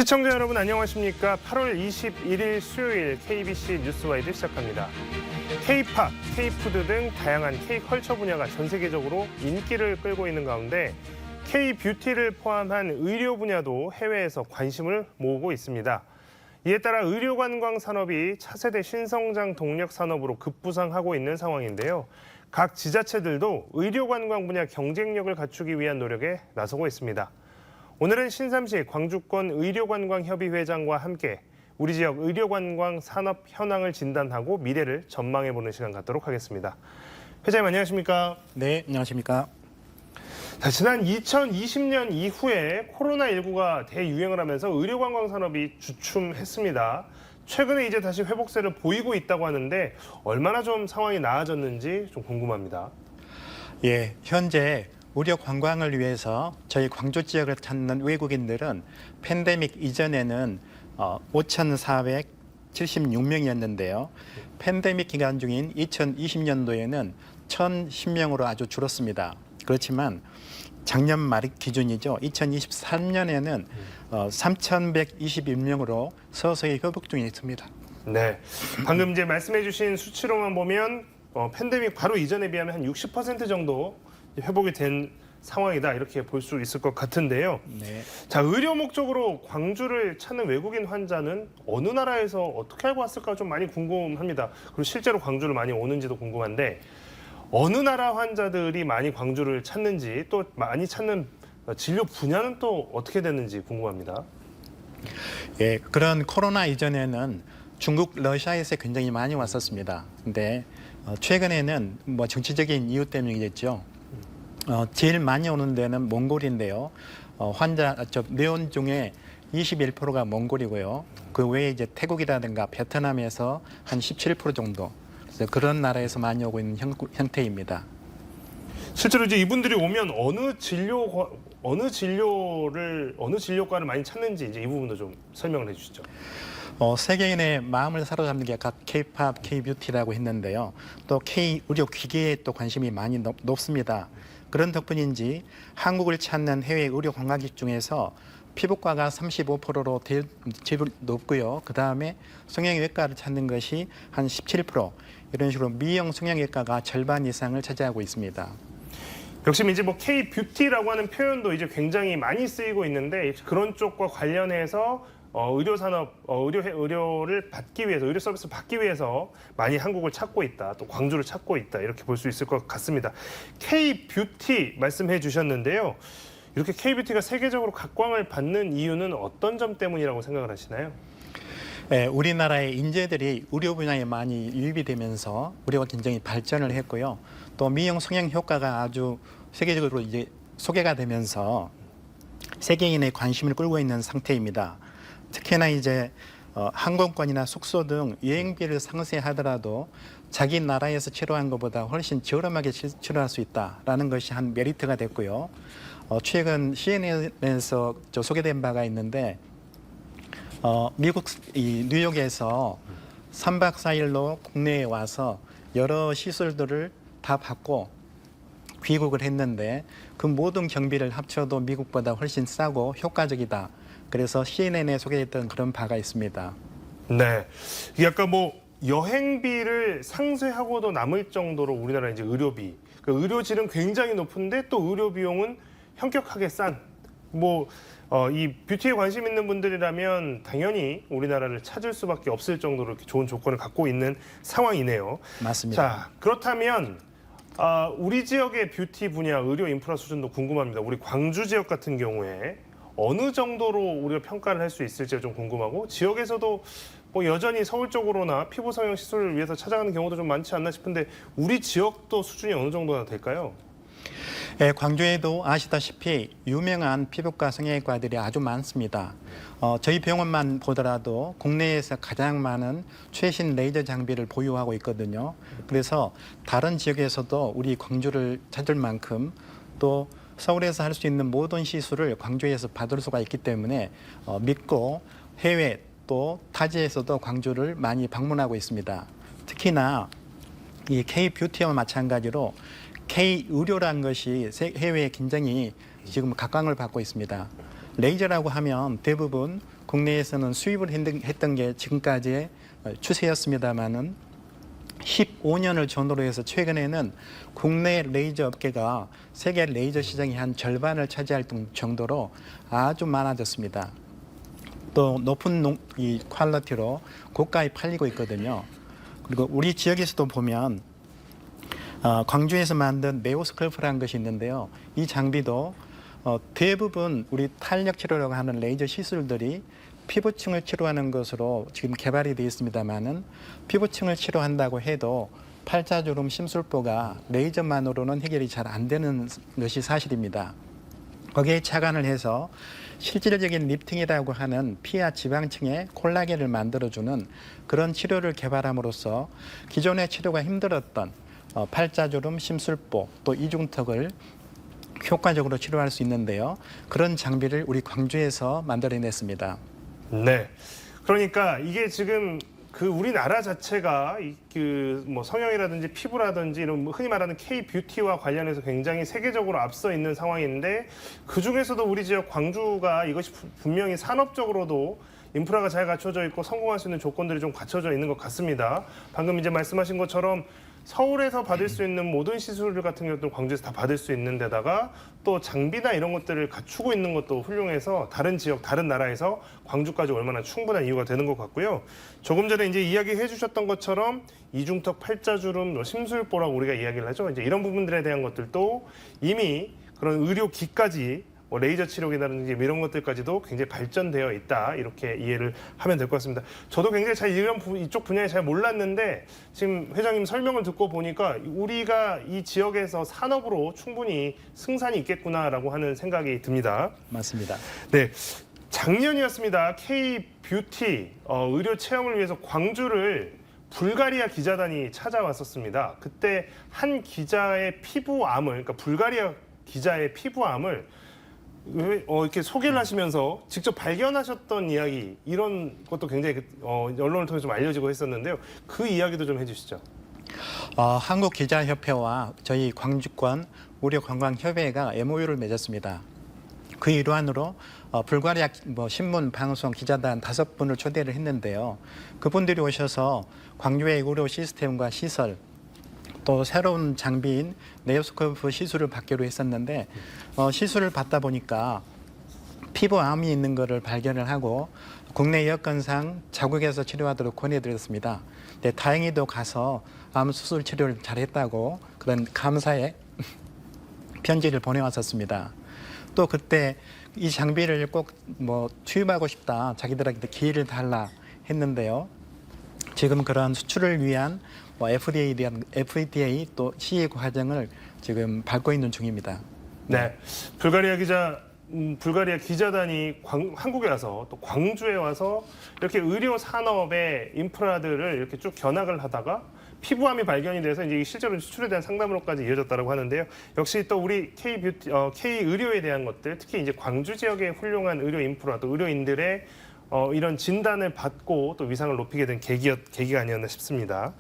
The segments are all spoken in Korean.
시청자 여러분 안녕하십니까? 8월 21일 수요일 KBC 뉴스와이드 시작합니다. K-팝, K-푸드 등 다양한 K-컬처 분야가 전 세계적으로 인기를 끌고 있는 가운데 K-뷰티를 포함한 의료 분야도 해외에서 관심을 모으고 있습니다. 이에 따라 의료관광 산업이 차세대 신성장 동력 산업으로 급부상하고 있는 상황인데요. 각 지자체들도 의료관광 분야 경쟁력을 갖추기 위한 노력에 나서고 있습니다. 오늘은 신삼시 광주권 의료관광협의회장과 함께 우리 지역 의료관광 산업 현황을 진단하고 미래를 전망해보는 시간 갖도록 하겠습니다. 회장님 안녕하십니까? 네, 안녕하십니까? 자, 지난 2020년 이후에 코로나19가 대유행을 하면서 의료관광 산업이 주춤했습니다. 최근에 이제 다시 회복세를 보이고 있다고 하는데 얼마나 좀 상황이 나아졌는지 좀 궁금합니다. 예, 현재 의료 관광을 위해서 저희 광주 지역을 찾는 외국인들은 팬데믹 이전에는 5,476명이었는데요. 팬데믹 기간 중인 2020년도에는 1,010명으로 아주 줄었습니다. 그렇지만 작년 말 기준이죠. 2023년에는 3,121명으로 서서히 회복 중에 있습니다. 네, 방금 이제 말씀해주신 수치로만 보면 팬데믹 바로 이전에 비하면 한 60% 정도 회복이 된 상황이다 이렇게 볼 수 있을 것 같은데요. 네. 자, 의료 목적으로 광주를 찾는 외국인 환자는 어느 나라에서 어떻게 알고 왔을까 좀 많이 궁금합니다. 그리고 실제로 광주를 많이 오는지도 궁금한데 어느 나라 환자들이 많이 광주를 찾는지 또 많이 찾는 진료 분야는 또 어떻게 되는지 궁금합니다. 예, 그런 코로나 이전에는 중국, 러시아에서 굉장히 많이 왔었습니다. 근데 최근에는 뭐 정치적인 이유 때문이겠죠. 제일 많이 오는 데는 몽골인데요. 내원 중에 21%가 몽골이고요. 그 외에 이제 태국이라든가 베트남에서 한 17% 정도. 그래서 그런 나라에서 많이 오고 있는 형태입니다. 실제로 이제 이분들이 오면 어느 진료과를 많이 찾는지 이제 이 부분도 좀 설명을 해주시죠. 세계인의 마음을 사로잡는 게 아까 K-팝, K-뷰티라고 했는데요. 또 K-의료 기계에 또 관심이 많이 높습니다. 그런 덕분인지 한국을 찾는 해외 의료 관광객 중에서 피부과가 35%로 제일 높고요. 그 다음에 성형외과를 찾는 것이 한 17%, 이런 식으로 미용 성형외과가 절반 이상을 차지하고 있습니다. 역시 이제 뭐 K-뷰티라고 하는 표현도 이제 굉장히 많이 쓰이고 있는데 그런 쪽과 관련해서 의료 산업, 의료를 받기 위해서, 의료 서비스를 받기 위해서 많이 한국을 찾고 있다, 또 광주를 찾고 있다 이렇게 볼 수 있을 것 같습니다. K-뷰티 말씀해 주셨는데요. 이렇게 K-뷰티가 세계적으로 각광을 받는 이유는 어떤 점 때문이라고 생각을 하시나요? 네, 우리나라의 인재들이 의료 분야에 많이 유입이 되면서 의료가 굉장히 발전을 했고요. 또 미용 성형 효과가 아주 세계적으로 이제 소개가 되면서 세계인의 관심을 끌고 있는 상태입니다. 특히나 이제 항공권이나 숙소 등 여행비를 상쇄하더라도 자기 나라에서 치료한 것보다 훨씬 저렴하게 치료할 수 있다라는 것이 한 메리트가 됐고요. 최근 CNN에서 소개된 바가 있는데 미국 뉴욕에서 3박 4일로 국내에 와서 여러 시술들을 다 받고 귀국을 했는데 그 모든 경비를 합쳐도 미국보다 훨씬 싸고 효과적이다. 그래서 CNN에 소개했던 그런 바가 있습니다. 네, 이게 아까 뭐 여행비를 상쇄하고도 남을 정도로 우리나라 이제 의료비, 그 의료질은 굉장히 높은데 또 의료 비용은 현격하게 싼. 이 뷰티에 관심 있는 분들이라면 당연히 우리나라를 찾을 수밖에 없을 정도로 이렇게 좋은 조건을 갖고 있는 상황이네요. 맞습니다. 자, 그렇다면 우리 지역의 뷰티 분야 의료 인프라 수준도 궁금합니다. 우리 광주 지역 같은 경우에 어느 정도로 우리가 평가를 할 수 있을지 좀 궁금하고 지역에서도 뭐 여전히 서울 쪽으로나 피부 성형 시술을 위해서 찾아가는 경우도 좀 많지 않나 싶은데 우리 지역도 수준이 어느 정도나 될까요? 네, 광주에도 아시다시피 유명한 피부과 성형외과들이 아주 많습니다. 저희 병원만 보더라도 국내에서 가장 많은 최신 레이저 장비를 보유하고 있거든요. 그래서 다른 지역에서도 우리 광주를 찾을 만큼 또 서울에서 할 수 있는 모든 시술을 광주에서 받을 수가 있기 때문에 믿고 해외 또 타지에서도 광주를 많이 방문하고 있습니다. 특히나 이 K-뷰티와 마찬가지로 K-의료라는 것이 해외에 굉장히 지금 각광을 받고 있습니다. 레이저라고 하면 대부분 국내에서는 수입을 했던 게 지금까지의 추세였습니다마는 15년을 전후로 해서 최근에는 국내 레이저 업계가 세계 레이저 시장의 한 절반을 차지할 정도로 아주 많아졌습니다. 또 높은 이 퀄리티로 고가에 팔리고 있거든요. 그리고 우리 지역에서도 보면 광주에서 만든 네오스컬프라는 것이 있는데요. 이 장비도 대부분 우리 탄력 치료라고 하는 레이저 시술들이 피부층을 치료하는 것으로 지금 개발이 되어 있습니다만은 피부층을 치료한다고 해도 팔자주름 심술보가 레이저만으로는 해결이 잘 안 되는 것이 사실입니다. 거기에 착안을 해서 실질적인 리프팅이라고 하는 피하 지방층에 콜라겐을 만들어주는 그런 치료를 개발함으로써 기존의 치료가 힘들었던 팔자주름, 심술보, 또 이중턱을 효과적으로 치료할 수 있는데요. 그런 장비를 우리 광주에서 만들어냈습니다. 네. 그러니까 이게 지금 그 우리나라 자체가 뭐 성형이라든지 피부라든지 이런 흔히 말하는 K-뷰티와 관련해서 굉장히 세계적으로 앞서 있는 상황인데 그 중에서도 우리 지역 광주가 이것이 분명히 산업적으로도 인프라가 잘 갖춰져 있고 성공할 수 있는 조건들이 좀 갖춰져 있는 것 같습니다. 방금 이제 말씀하신 것처럼 서울에서 받을 수 있는 모든 시술 같은 경우도 광주에서 다 받을 수 있는 데다가 또 장비나 이런 것들을 갖추고 있는 것도 훌륭해서 다른 지역, 다른 나라에서 광주까지 얼마나 충분한 이유가 되는 것 같고요. 조금 전에 이제 이야기해 주셨던 것처럼 이중턱, 팔자주름, 심술보라고 우리가 이야기를 하죠. 이제 이런 부분들에 대한 것들도 이미 그런 의료기까지 레이저 치료기라든지 이런 것들까지도 굉장히 발전되어 있다 이렇게 이해를 하면 될 것 같습니다. 저도 굉장히 잘 이쪽 분야에 잘 몰랐는데 지금 회장님 설명을 듣고 보니까 우리가 이 지역에서 산업으로 충분히 승산이 있겠구나라고 하는 생각이 듭니다. 맞습니다. 네, 작년이었습니다. K-뷰티 의료 체험을 위해서 광주를 불가리아 기자단이 찾아왔었습니다. 그때 한 기자의 피부암을, 그러니까 불가리아 기자의 피부암을 이렇게 소개를 하시면서 직접 발견하셨던 이야기 이런 것도 굉장히 언론을 통해서 좀 알려지고 했었는데요. 그 이야기도 좀 해주시죠. 한국기자협회와 저희 광주권 의료관광협회가 MOU를 맺었습니다. 그 일환으로 불가리아 신문, 방송, 기자단 5분을 초대를 했는데요. 그분들이 오셔서 광주의 의료 시스템과 시설 또 새로운 장비인 네오스코프 시술을 받기로 했었는데 시술을 받다 보니까 피부암이 있는 것을 발견을 하고 국내 여건상 자국에서 치료하도록 권해드렸습니다. 네, 다행히도 가서 암 수술 치료를 잘했다고 그런 감사의 편지를 보내왔었습니다. 또 그때 이 장비를 꼭 투입하고 싶다, 자기들한테 기회를 달라 했는데요. 지금 그런 수출을 위한 FDA 또 CE 과정을 지금 밟고 있는 중입니다. 네, 불가리아 기자단이 한국에 와서 또 광주에 와서 이렇게 의료 산업의 인프라들을 이렇게 쭉 견학을 하다가 피부암이 발견이 돼서 이제 실제로 수출에 대한 상담으로까지 이어졌다고 하는데요. 역시 또 우리 K 의료에 대한 것들, 특히 이제 광주 지역의 훌륭한 의료 인프라, 또 의료인들의 이런 진단을 받고 또 위상을 높이게 된 계기가 아니었나 싶습니다.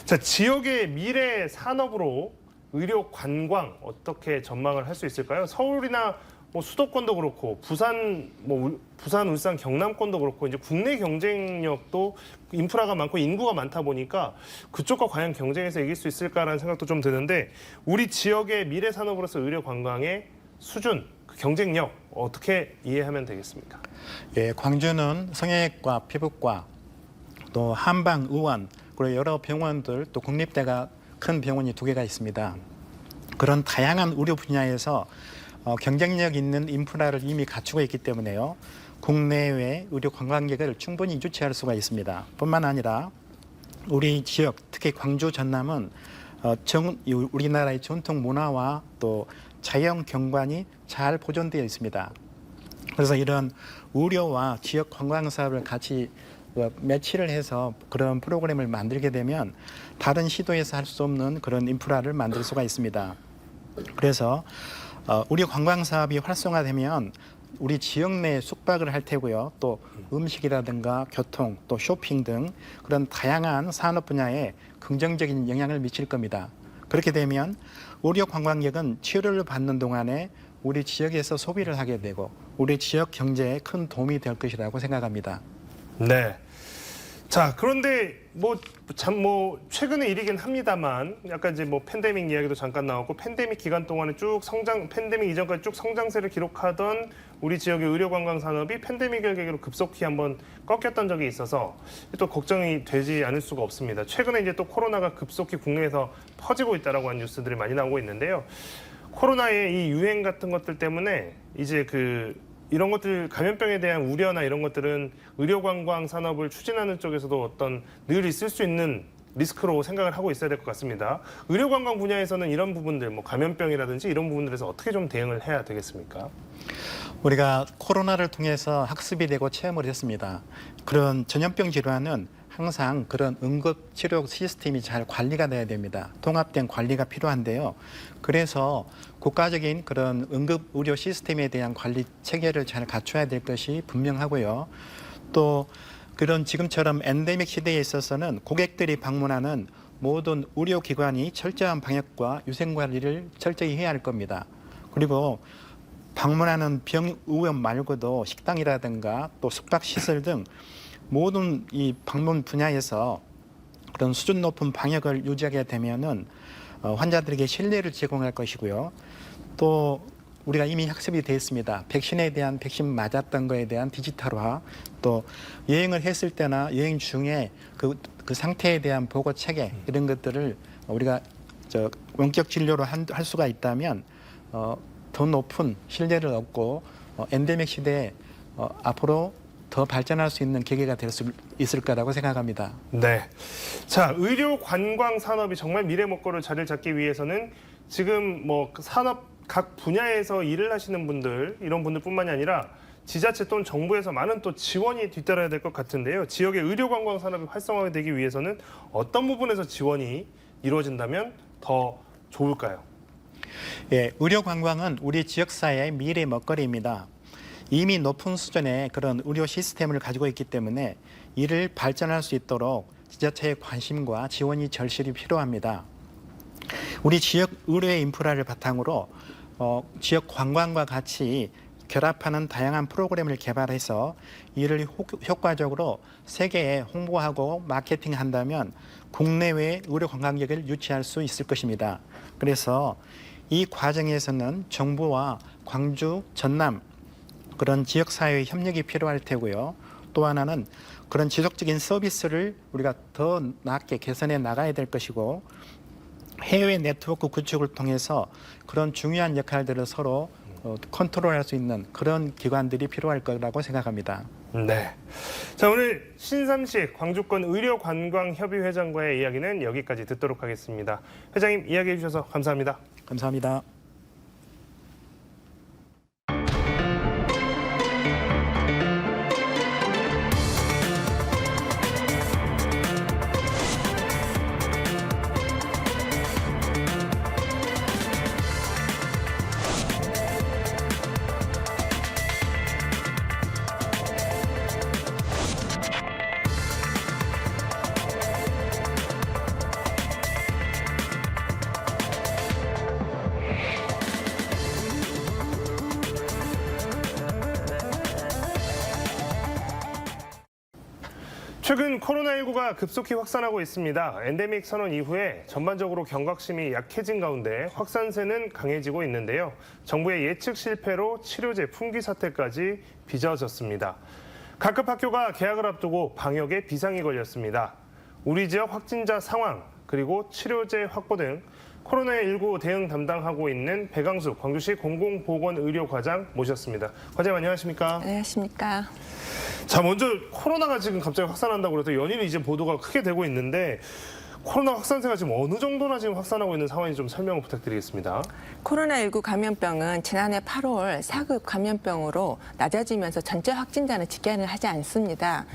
자, 지역의 미래 산업으로 의료 관광 어떻게 전망을 할 수 있을까요? 서울이나 수도권도 그렇고 부산, 울산, 경남권도 그렇고 이제 국내 경쟁력도 인프라가 많고 인구가 많다 보니까 그쪽과 과연 경쟁에서 이길 수 있을까라는 생각도 좀 드는데 우리 지역의 미래 산업으로서 의료 관광의 수준, 그 경쟁력 어떻게 이해하면 되겠습니까? 예, 광주는 성형외과, 피부과, 또 한방의원 그리고 여러 병원들 또 국립대가 큰 병원이 2개가 있습니다. 그런 다양한 의료 분야에서 경쟁력 있는 인프라를 이미 갖추고 있기 때문에요. 국내외 의료 관광객을 충분히 유치할 수가 있습니다. 뿐만 아니라 우리 지역, 특히 광주 전남은 우리나라의 전통 문화와 또 자연 경관이 잘 보존되어 있습니다. 그래서 이런 의료와 지역 관광 사업을 같이 매치를 해서 그런 프로그램을 만들게 되면 다른 시도에서 할 수 없는 그런 인프라를 만들 수가 있습니다. 그래서 우리 관광 사업이 활성화되면 우리 지역 내에 숙박을 할 테고요. 또 음식이라든가 교통, 또 쇼핑 등 그런 다양한 산업 분야에 긍정적인 영향을 미칠 겁니다. 그렇게 되면 의료 관광객은 치료를 받는 동안에 우리 지역에서 소비를 하게 되고 우리 지역 경제에 큰 도움이 될 것이라고 생각합니다. 네. 자, 그런데 최근의 일이긴 합니다만 약간 이제 팬데믹 이야기도 잠깐 나왔고 팬데믹 기간 동안에 팬데믹 이전까지 쭉 성장세를 기록하던 우리 지역의 의료 관광 산업이 팬데믹을 계기로 급속히 한번 꺾였던 적이 있어서 또 걱정이 되지 않을 수가 없습니다. 최근에 이제 또 코로나가 급속히 국내에서 퍼지고 있다라고 하는 뉴스들이 많이 나오고 있는데요. 코로나의 이 유행 같은 것들 때문에 이제 이런 것들 감염병에 대한 우려나 이런 것들은 의료관광 산업을 추진하는 쪽에서도 어떤 늘 있을 수 있는 리스크로 생각을 하고 있어야 될 것 같습니다. 의료관광 분야에서는 이런 부분들, 감염병이라든지 이런 부분들에서 어떻게 좀 대응을 해야 되겠습니까? 우리가 코로나를 통해서 학습이 되고 체험을 했습니다. 그런 전염병 질환은 항상 그런 응급치료 시스템이 잘 관리가 돼야 됩니다. 통합된 관리가 필요한데요. 그래서 국가적인 그런 응급의료 시스템에 대한 관리 체계를 잘 갖춰야 될 것이 분명하고요. 또 그런 지금처럼 엔데믹 시대에 있어서는 고객들이 방문하는 모든 의료기관이 철저한 방역과 위생관리를 철저히 해야 할 겁니다. 그리고 방문하는 병의원 말고도 식당이라든가 또 숙박시설 등 모든 이 방문 분야에서 그런 수준 높은 방역을 유지하게 되면은 환자들에게 신뢰를 제공할 것이고요. 또 우리가 이미 학습이 되어 있습니다. 백신 맞았던 거에 대한 디지털화, 또 여행을 했을 때나 여행 중에 그 상태에 대한 보고 체계 이런 것들을 우리가 원격 진료로 할 수가 있다면 더 높은 신뢰를 얻고 엔데믹 시대에 앞으로 더 발전할 수 있는 계기가 될 수 있을 거라고 생각합니다. 네. 자, 의료 관광 산업이 정말 미래 먹거리를 자리를 잡기 위해서는 지금 산업 각 분야에서 일을 하시는 분들, 이런 분들뿐만이 아니라 지자체 또는 정부에서 많은 또 지원이 뒤따라야 될 것 같은데요. 지역의 의료 관광 산업이 활성화되기 위해서는 어떤 부분에서 지원이 이루어진다면 더 좋을까요? 예, 의료 관광은 우리 지역사회의 미래 먹거리입니다. 이미 높은 수준의 그런 의료 시스템을 가지고 있기 때문에 이를 발전할 수 있도록 지자체의 관심과 지원이 절실히 필요합니다. 우리 지역 의료의 인프라를 바탕으로 지역 관광과 같이 결합하는 다양한 프로그램을 개발해서 이를 효과적으로 세계에 홍보하고 마케팅한다면 국내외 의료 관광객을 유치할 수 있을 것입니다. 그래서 이 과정에서는 정부와 광주, 전남 그런 지역사회의 협력이 필요할 테고요. 또 하나는 그런 지속적인 서비스를 우리가 더 낮게 개선해 나가야 될 것이고 해외 네트워크 구축을 통해서 그런 중요한 역할들을 서로 컨트롤할 수 있는 그런 기관들이 필요할 거라고 생각합니다. 네. 자, 오늘 신삼식 광주권 의료관광협의회장과의 이야기는 여기까지 듣도록 하겠습니다. 회장님 이야기해 주셔서 감사합니다. 감사합니다. 최근 코로나19가 급속히 확산하고 있습니다. 엔데믹 선언 이후에 전반적으로 경각심이 약해진 가운데 확산세는 강해지고 있는데요. 정부의 예측 실패로 치료제 품귀 사태까지 빚어졌습니다. 각급 학교가 개학을 앞두고 방역에 비상이 걸렸습니다. 우리 지역 확진자 상황, 그리고 치료제 확보 등 코로나19 대응 담당하고 있는 배강수 광주시 공공보건의료과장 모셨습니다. 과장님 안녕하십니까? 안녕하십니까? 자, 먼저 코로나가 지금 갑자기 확산한다고 그래서 연일이 이제 보도가 크게 되고 있는데 코로나 확산세가 지금 어느 정도나 지금 확산하고 있는 상황인지 좀 설명을 부탁드리겠습니다. 코로나19 감염병은 지난해 8월 4급 감염병으로 낮아지면서 전체 확진자는 집계는 하지 않습니다.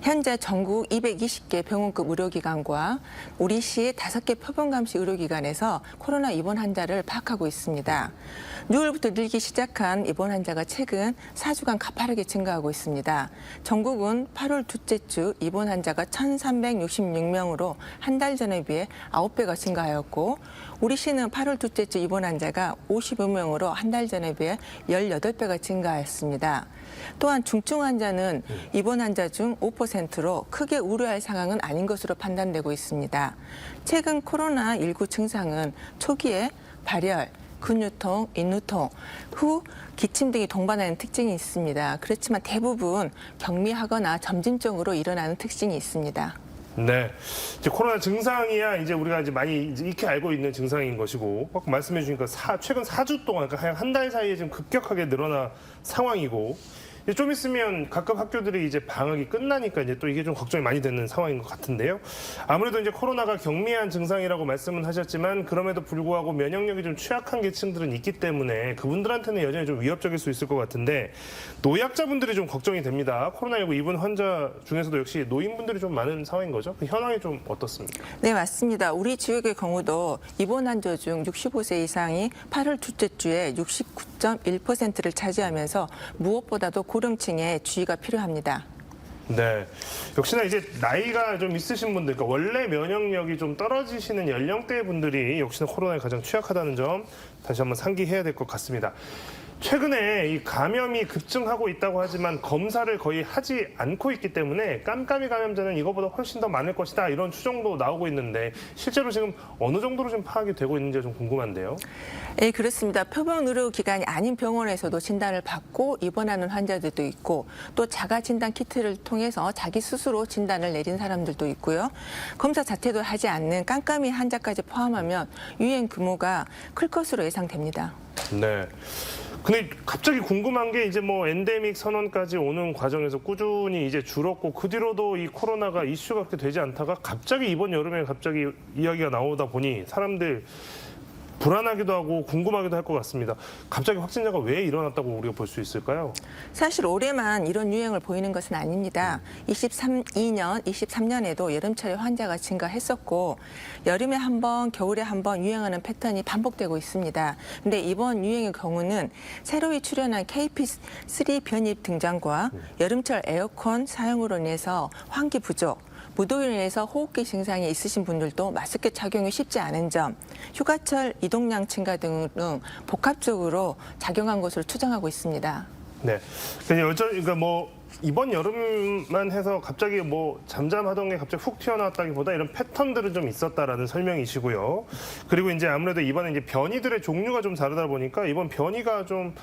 현재 전국 220개 병원급 의료기관과 우리 시 5개 표본감시 의료기관에서 코로나 입원 환자를 파악하고 있습니다. 6월부터 늘기 시작한 입원 환자가 최근 4주간 가파르게 증가하고 있습니다. 전국은 8월 둘째 주 입원 환자가 1,366명으로 한 달 전에 비해 9배가 증가하였고 우리 시는 8월 둘째 주 입원 환자가 55명으로 한 달 전에 비해 18배가 증가하였습니다. 또한 중증 환자는 입원 환자 중 5%로 크게 우려할 상황은 아닌 것으로 판단되고 있습니다. 최근 코로나19 증상은 초기에 발열, 근육통, 인후통, 후 기침 등이 동반하는 특징이 있습니다. 그렇지만 대부분 경미하거나 점진적으로 일어나는 특징이 있습니다. 네, 이제 코로나 증상이야 이제 우리가 이제 많이 익히 알고 있는 증상인 것이고, 말씀해 주니까 최근 4주 동안, 그러니까 한 달 사이에 지금 급격하게 늘어난 상황이고, 이제 좀 있으면 각급 학교들이 이제 방학이 끝나니까 이제 또 이게 좀 걱정이 많이 되는 상황인 것 같은데요. 아무래도 이제 코로나가 경미한 증상이라고 말씀은 하셨지만 그럼에도 불구하고 면역력이 좀 취약한 계층들은 있기 때문에 그분들한테는 여전히 좀 위협적일 수 있을 것 같은데 노약자분들이 좀 걱정이 됩니다. 코로나19 입원 환자 중에서도 역시 노인분들이 좀 많은 상황인 거죠. 그 현황이 좀 어떻습니까? 네, 맞습니다. 우리 지역의 경우도 입원 환자 중 65세 이상이 8월 둘째 주에 69.1%를 차지하면서 무엇보다도 고령층에 주의가 필요합니다. 네, 역시나 이제 나이가 좀 있으신 분들, 그러니까 원래 면역력이 좀 떨어지시는 연령대 분들이 역시나 코로나에 가장 취약하다는 점 다시 한번 상기해야 될 것 같습니다. 최근에 이 감염이 급증하고 있다고 하지만 검사를 거의 하지 않고 있기 때문에 깜깜이 감염자는 이거보다 훨씬 더 많을 것이다 이런 추정도 나오고 있는데 실제로 지금 어느 정도로 좀 파악이 되고 있는지 좀 궁금한데요. 네, 그렇습니다. 표본 의료기관이 아닌 병원에서도 진단을 받고 입원하는 환자들도 있고 또 자가 진단 키트를 통해서 자기 스스로 진단을 내린 사람들도 있고요. 검사 자체도 하지 않는 깜깜이 환자까지 포함하면 유행 규모가 클 것으로 예상됩니다. 네. 근데 갑자기 궁금한 게 이제 뭐 엔데믹 선언까지 오는 과정에서 꾸준히 이제 줄었고 그 뒤로도 이 코로나가 이슈가 그렇게 되지 않다가 갑자기 이번 여름에 갑자기 이야기가 나오다 보니 사람들 불안하기도 하고 궁금하기도 할 것 같습니다. 갑자기 확진자가 왜 일어났다고 우리가 볼 수 있을까요? 사실 올해만 이런 유행을 보이는 것은 아닙니다. 22년, 23년에도 여름철에 환자가 증가했었고 여름에 한 번, 겨울에 한 번 유행하는 패턴이 반복되고 있습니다. 그런데 이번 유행의 경우는 새로이 출현한 KP3 변이 등장과 여름철 에어컨 사용으로 인해서 환기 부족, 무더위로 인해서 호흡기 증상이 있으신 분들도 마스크 착용이 쉽지 않은 점, 휴가철 이동량 증가 등은 복합적으로 작용한 것으로 추정하고 있습니다. 네. 그러니까 뭐 이번 여름만 해서 갑자기 뭐 잠잠하던 게 갑자기 훅 튀어나왔다기보다 이런 패턴들은 좀 있었다라는 설명이시고요. 그리고 이제 아무래도 이번에 이제 변이들의 종류가 좀 다르다 보니까 이번 변이가 좀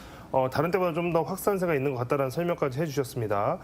다른 때보다 좀 더 확산세가 있는 것 같다라는 설명까지 해주셨습니다.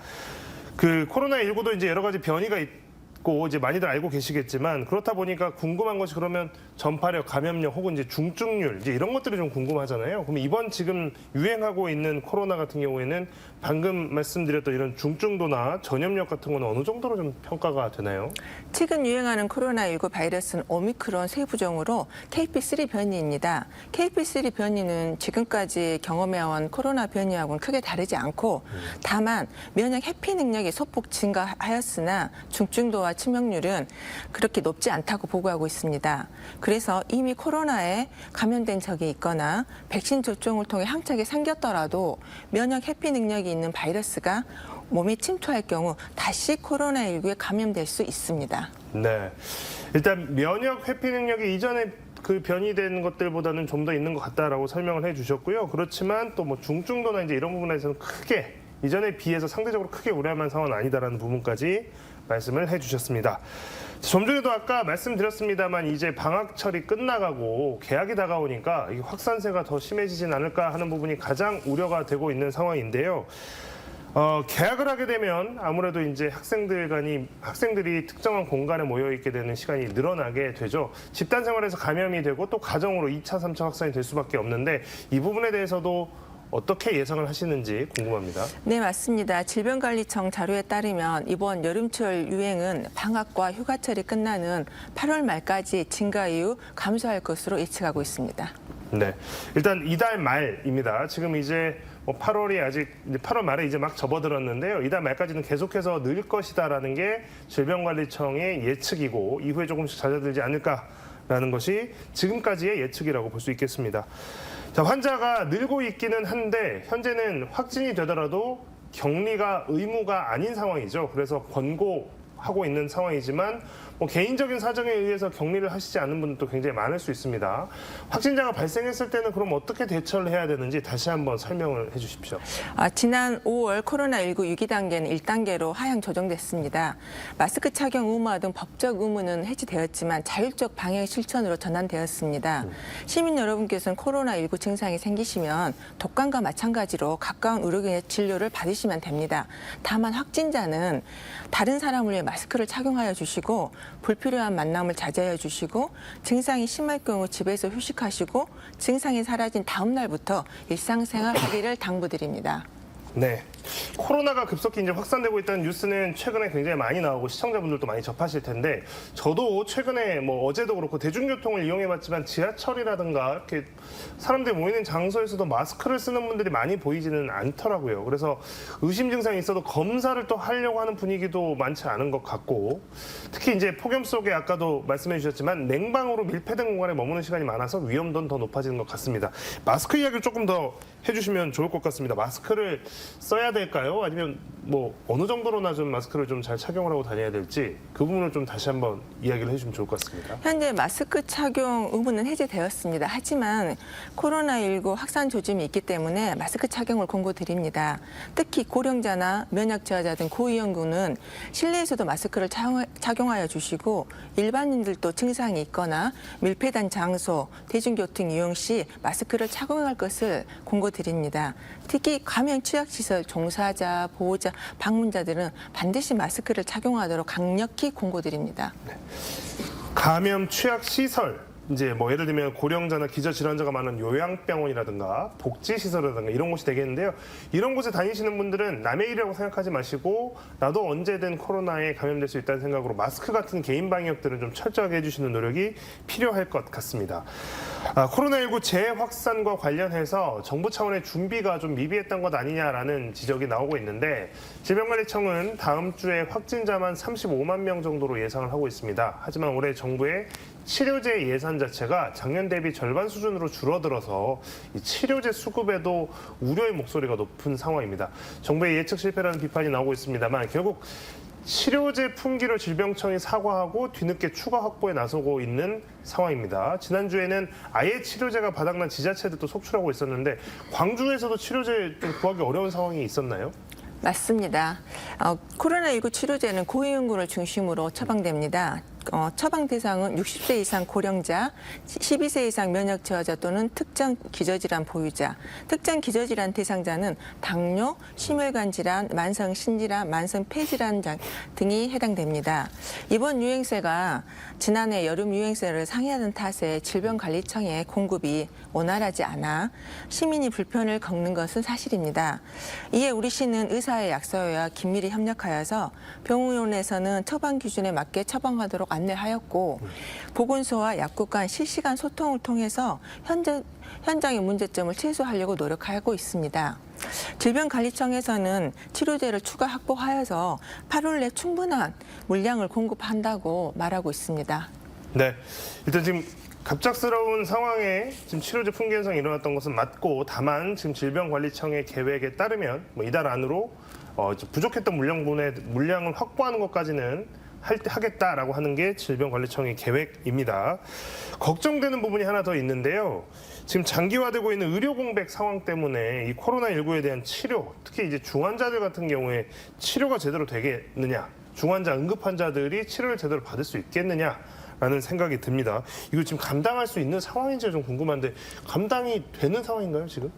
그 코로나19도 이제 여러 가지 변이가 있고 이제 많이들 알고 계시겠지만 그렇다 보니까 궁금한 것이 그러면 전파력, 감염력 혹은 이제 중증률 이제 이런 것들이 좀 궁금하잖아요. 그럼 이번 지금 유행하고 있는 코로나 같은 경우에는 방금 말씀드렸던 이런 중증도나 전염력 같은 건 어느 정도로 좀 평가가 되나요? 최근 유행하는 코로나19 바이러스는 오미크론 세부종으로 KP3 변이입니다. KP3 변이는 지금까지 경험해온 코로나 변이하고는 크게 다르지 않고 다만 면역 회피 능력이 소폭 증가하였으나 중증도와 치명률은 그렇게 높지 않다고 보고하고 있습니다. 그래서 이미 코로나에 감염된 적이 있거나 백신 접종을 통해 항체가 생겼더라도 면역 회피 능력이 있는 바이러스가 몸에 침투할 경우 다시 코로나19에 감염될 수 있습니다. 네. 일단 면역 회피 능력이 이전에 그 변이된 것들보다는 좀 더 있는 것 같다라고 설명을 해주셨고요. 그렇지만 또 뭐 중증도나 이제 이런 부분에서는 크게 이전에 비해서 상대적으로 크게 우려할 만한 상황은 아니다라는 부분까지 말씀을 해주셨습니다. 좀 전에도 아까 말씀드렸습니다만 이제 방학철이 끝나가고 개학이 다가오니까 이 확산세가 더 심해지진 않을까 하는 부분이 가장 우려가 되고 있는 상황인데요. 개학을 하게 되면 아무래도 이제 학생들이 특정한 공간에 모여 있게 되는 시간이 늘어나게 되죠. 집단 생활에서 감염이 되고 또 가정으로 2차, 3차 확산이 될 수밖에 없는데 이 부분에 대해서도 어떻게 예상을 하시는지 궁금합니다. 네, 맞습니다. 질병관리청 자료에 따르면 이번 여름철 유행은 방학과 휴가철이 끝나는 8월 말까지 증가 이후 감소할 것으로 예측하고 있습니다. 네, 일단 이달 말입니다. 지금 이제 8월 말에 이제 막 접어들었는데요. 이달 말까지는 계속해서 늘 것이다라는 게 질병관리청의 예측이고 이후에 조금씩 잦아들지 않을까라는 것이 지금까지의 예측이라고 볼 수 있겠습니다. 자, 환자가 늘고 있기는 한데 현재는 확진이 되더라도 격리가 의무가 아닌 상황이죠. 그래서 하고 있는 상황이지만 개인적인 사정에 의해서 격리를 하시지 않는 분들도 굉장히 많을 수 있습니다. 확진자가 발생했을 때는 그럼 어떻게 대처를 해야 되는지 다시 한번 설명을 해주십시오. 지난 5월 코로나19 위기 단계는 1단계로 하향 조정됐습니다. 마스크 착용 의무화 등 법적 의무는 해지되었지만 자율적 방역 실천으로 전환되었습니다. 시민 여러분께서는 코로나19 증상이 생기시면 독감과 마찬가지로 가까운 의료기관의 진료를 받으시면 됩니다. 다만 확진자는 다른 사람을 위해 마스크를 착용하여 주시고 불필요한 만남을 자제해 주시고 증상이 심할 경우 집에서 휴식하시고 증상이 사라진 다음 날부터 일상생활 하기를 당부드립니다. 네. 코로나가 급속히 이제 확산되고 있다는 뉴스는 최근에 굉장히 많이 나오고 시청자분들도 많이 접하실 텐데 저도 최근에 어제도 그렇고 대중교통을 이용해봤지만 지하철이라든가 이렇게 사람들이 모이는 장소에서도 마스크를 쓰는 분들이 많이 보이지는 않더라고요. 그래서 의심 증상이 있어도 검사를 또 하려고 하는 분위기도 많지 않은 것 같고 특히 이제 폭염 속에 아까도 말씀해 주셨지만 냉방으로 밀폐된 공간에 머무는 시간이 많아서 위험도는 더 높아지는 것 같습니다. 마스크 이야기를 조금 더 해주시면 좋을 것 같습니다. 마스크를 써야 될까요? 아니면 어느 정도로나 좀 마스크를 좀 잘 착용을 하고 다녀야 될지 그 부분을 좀 다시 한번 이야기를 해주시면 좋을 것 같습니다. 현재 마스크 착용 의무는 해제되었습니다. 하지만 코로나19 확산 조짐이 있기 때문에 마스크 착용을 권고드립니다. 특히 고령자나 면역 저하자 등 고위험군은 실내에서도 마스크를 착용하여 주시고 일반인들도 증상이 있거나 밀폐된 장소, 대중교통 이용 시 마스크를 착용할 것을 권고드립니다. 특히 감염 취약시설 종사자, 보호자, 방문자들은 반드시 마스크를 착용하도록 강력히 권고드립니다. 감염 취약 시설, 이제 예를 들면 고령자나 기저질환자가 많은 요양병원이라든가 복지시설이라든가 이런 곳이 되겠는데요. 이런 곳에 다니시는 분들은 남의 일이라고 생각하지 마시고 나도 언제든 코로나에 감염될 수 있다는 생각으로 마스크 같은 개인 방역들은 좀 철저하게 해주시는 노력이 필요할 것 같습니다. 코로나19 재확산과 관련해서 정부 차원의 준비가 좀 미비했던 것 아니냐라는 지적이 나오고 있는데 질병관리청은 다음 주에 확진자만 35만 명 정도로 예상을 하고 있습니다. 하지만 올해 정부의 치료제 예산 자체가 작년 대비 절반 수준으로 줄어들어서 이 치료제 수급에도 우려의 목소리가 높은 상황입니다. 정부의 예측 실패라는 비판이 나오고 있습니다만 결국 치료제 품귀를 질병청이 사과하고 뒤늦게 추가 확보에 나서고 있는 상황입니다. 지난주에는 아예 치료제가 바닥난 지자체들도 속출하고 있었는데 광주에서도 치료제 좀 구하기 어려운 상황이 있었나요? 맞습니다. 코로나19 치료제는 고위험군을 중심으로 처방됩니다. 처방 대상은 60세 이상 고령자, 12세 이상 면역 저하자 또는 특정 기저질환 보유자, 특정 기저질환 대상자는 당뇨, 심혈관 질환, 만성 신질환, 만성 폐질환 등이 해당됩니다. 이번 유행세가 지난해 여름 유행세를 상회하는 탓에 질병관리청의 공급이 원활하지 않아 시민이 불편을 겪는 것은 사실입니다. 이에 우리 시는 의사의 약사와 긴밀히 협력하여서 병원에서는 처방 기준에 맞게 처방하도록 안내하였고 보건소와 약국 간 실시간 소통을 통해서 현장의 문제점을 최소화하려고 노력하고 있습니다. 질병관리청에서는 치료제를 추가 확보하여서 8월 내 충분한 물량을 공급한다고 말하고 있습니다. 네, 일단 지금 갑작스러운 상황에 지금 치료제 품귀 현상이 일어났던 것은 맞고 다만 지금 질병관리청의 계획에 따르면 이달 안으로 부족했던 물량을 확보하는 것까지는 하겠다라고 하는 게 질병관리청의 계획입니다. 걱정되는 부분이 하나 더 있는데요. 지금 장기화되고 있는 의료 공백 상황 때문에 이 코로나19에 대한 치료, 특히 이제 중환자들 같은 경우에 치료가 제대로 되겠느냐, 중환자 응급 환자들이 치료를 제대로 받을 수 있겠느냐. 라는 생각이 듭니다. 이거 지금 감당할 수 있는 상황인지 좀 궁금한데 감당이 되는 상황인가요, 지금?